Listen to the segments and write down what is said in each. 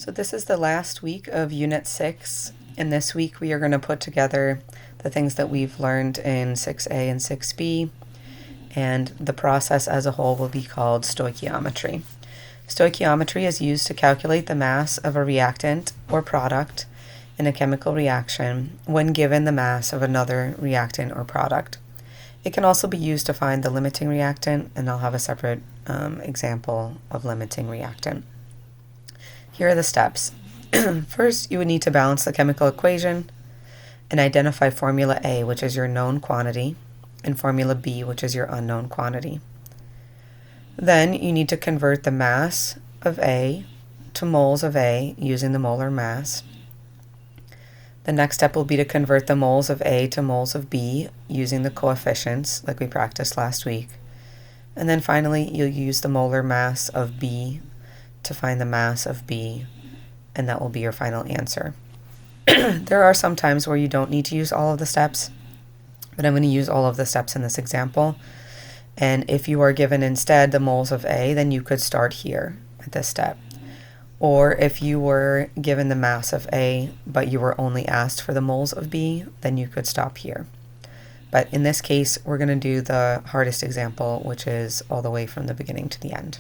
So this is the last week of Unit 6, and this week we are going to put together the things that we've learned in 6A and 6B, and the process as a whole will be called stoichiometry. Stoichiometry is used to calculate the mass of a reactant or product in a chemical reaction when given the mass of another reactant or product. It can also be used to find the limiting reactant, and I'll have a separate example of limiting reactant. Here are the steps. First, you would need to balance the chemical equation and identify formula A, which is your known quantity, and formula B, which is your unknown quantity. Then you need to convert the mass of A to moles of A using the molar mass. The next step will be to convert the moles of A to moles of B using the coefficients like we practiced last week. And then finally, you'll use the molar mass of B to find the mass of B, and that will be your final answer. There are some times where you don't need to use all of the steps, but I'm going to use all of the steps in this example. And if you are given instead the moles of A, then you could start here at this step. Or if you were given the mass of A, but you were only asked for the moles of B, then you could stop here. But in this case, we're going to do the hardest example, which is all the way from the beginning to the end.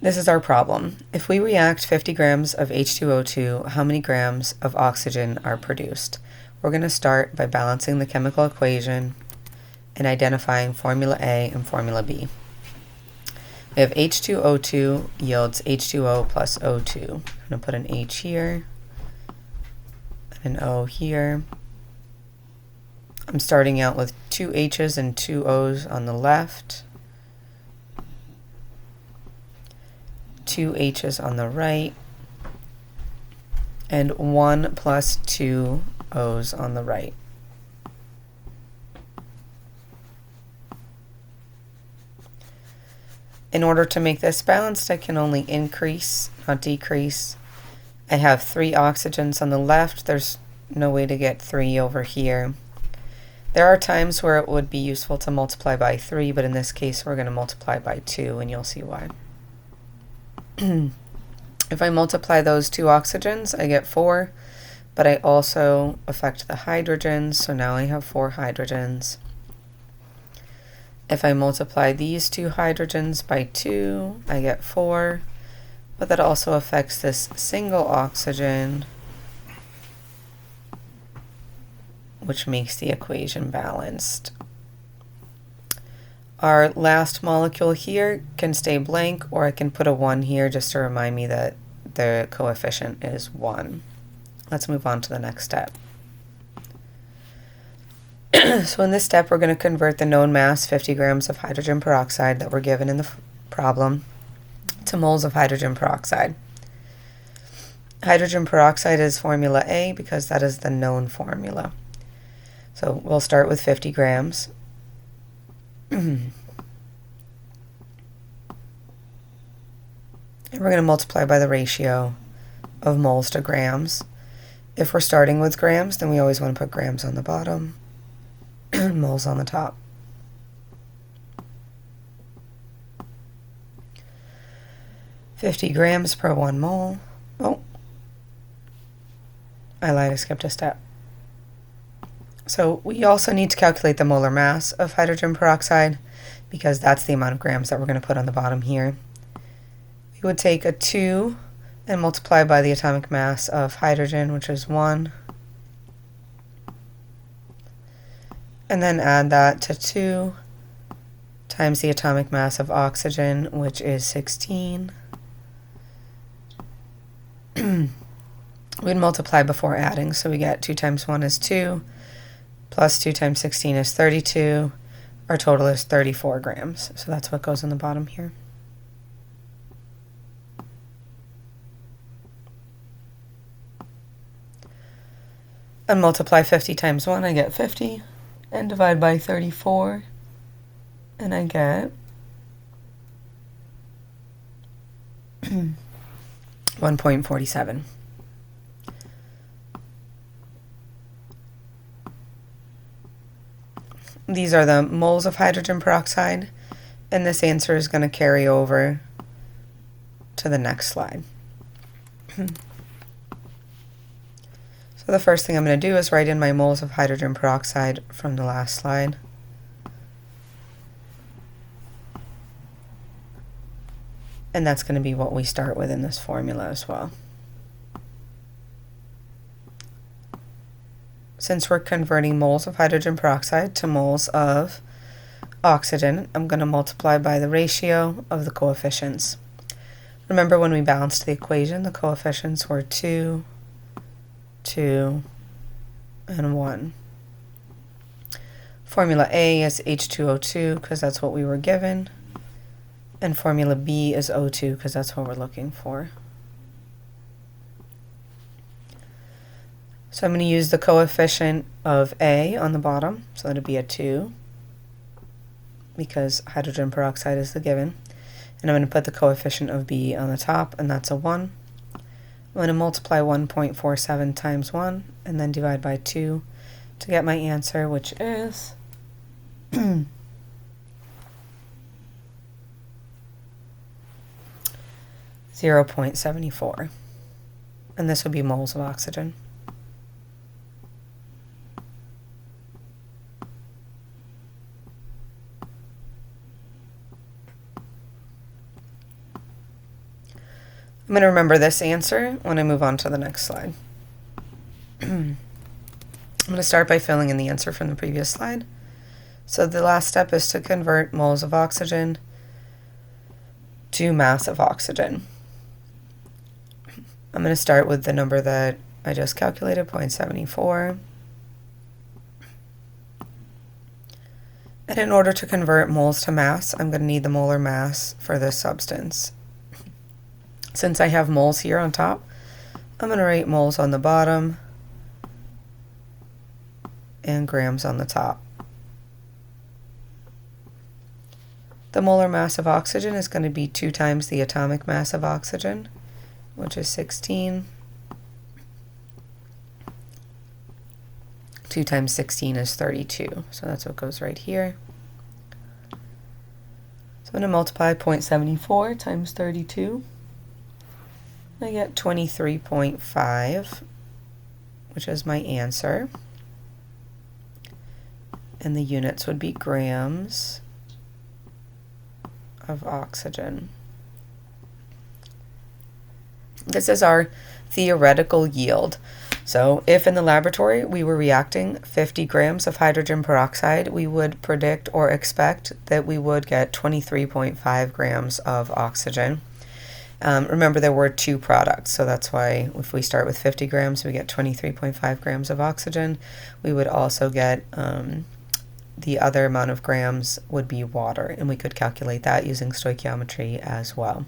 This is our problem. If we react 50 grams of H2O2, how many grams of oxygen are produced? We're going to start by balancing the chemical equation and identifying formula A and formula B. We have H2O2 yields H2O plus O2. I'm going to put an H here and an O here. I'm starting out with 2 H's and 2 O's on the left, 2 H's on the right, and 1 plus 2 O's on the right. In order to make this balanced, I can only increase, not decrease. I have 3 oxygens on the left. There's no way to get 3 over here. There are times where it would be useful to multiply by 3, but in this case we're going to multiply by 2, and you'll see why. If I multiply those 2 oxygens, I get 4, but I also affect the hydrogens, so now I have 4 hydrogens. If I multiply these 2 hydrogens by 2, I get 4, but that also affects this single oxygen, which makes the equation balanced. Our last molecule here can stay blank, or I can put a 1 here just to remind me that the coefficient is 1. Let's move on to the next step. So in this step, we're going to convert the known mass, 50 grams of hydrogen peroxide that were given in the problem, to moles of hydrogen peroxide. Hydrogen peroxide is formula A because that is the known formula. So we'll start with 50 grams. And we're going to multiply by the ratio of moles to grams. If we're starting with grams, then we always want to put grams on the bottom, moles on the top. "50 grams per 1 mole. Oh, I lied, I skipped a step. So we also need to calculate the molar mass of hydrogen peroxide because that's the amount of grams that we're going to put on the bottom here. We would take a 2 and multiply by the atomic mass of hydrogen, which is 1. And then add that to 2 times the atomic mass of oxygen, which is 16. We'd multiply before adding, so we get 2 times 1 is 2. Plus 2 times 16 is 32. Our total is 34 grams. So that's what goes on the bottom here. And multiply 50 times 1, I get 50. And divide by 34, and I get 1.47. These are the moles of hydrogen peroxide, and this answer is going to carry over to the next slide. So the first thing I'm going to do is write in my moles of hydrogen peroxide from the last slide. And that's going to be what we start with in this formula as well. Since we're converting moles of hydrogen peroxide to moles of oxygen, I'm going to multiply by the ratio of the coefficients. Remember, when we balanced the equation, the coefficients were 2, 2, and 1. Formula A is H2O2 because that's what we were given. And formula B is O2 because that's what we're looking for. So I'm going to use the coefficient of A on the bottom, so that'll be a 2 because hydrogen peroxide is the given. And I'm going to put the coefficient of B on the top, and that's a 1. I'm going to multiply 1.47 times 1 and then divide by 2 to get my answer, which is 0.74. And this would be moles of oxygen. I'm going to remember this answer when I move on to the next slide. I'm going to start by filling in the answer from the previous slide. So the last step is to convert moles of oxygen to mass of oxygen. I'm going to start with the number that I just calculated, 0.74. And in order to convert moles to mass, I'm going to need the molar mass for this substance. Since I have moles here on top, I'm going to write moles on the bottom and grams on the top. The molar mass of oxygen is going to be 2 times the atomic mass of oxygen, which is 16. 2 times 16 is 32, so that's what goes right here. So I'm going to multiply 0.74 times 32. I get 23.5, which is my answer. And the units would be grams of oxygen. This is our theoretical yield. So if in the laboratory we were reacting 50 grams of hydrogen peroxide, we would predict or expect that we would get 23.5 grams of oxygen. Remember, there were 2 products, so that's why if we start with 50 grams, we get 23.5 grams of oxygen. We would also get the other amount of grams would be water, and we could calculate that using stoichiometry as well.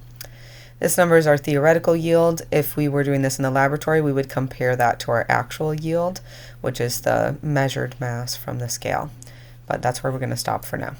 This number is our theoretical yield. If we were doing this in the laboratory, we would compare that to our actual yield, which is the measured mass from the scale. But that's where we're going to stop for now.